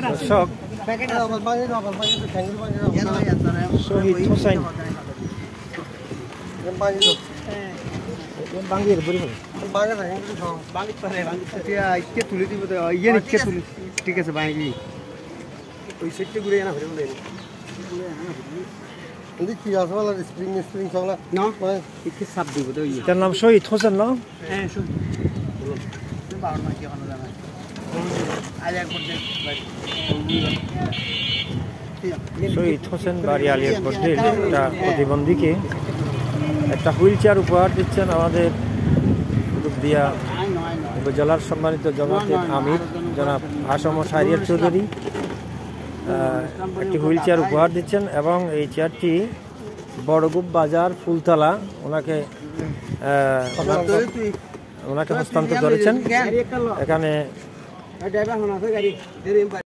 দর্শক শহীদ হোসেন ঠিক আছে বাঙি ওই সেটটা ঘুরে না তার নাম শহীদ হোসেন না শহীদ হোসেন বাড়ি আলিয়ারপট্টির একটা প্রতিবন্ধীকে একটা হুইল চেয়ার উপহার দিচ্ছেন আমাদের কুতুবদিয়া উপজেলার সম্মানিত জমাতের আমির জনাব আসম শাহরিয়ার চৌধুরী একটি হুইল চেয়ার উপহার দিচ্ছেন এবং এই চেয়ারটি বড়গুপ বাজার ফুলতলা ওনাকে হস্তান্তর করেছেন এখানে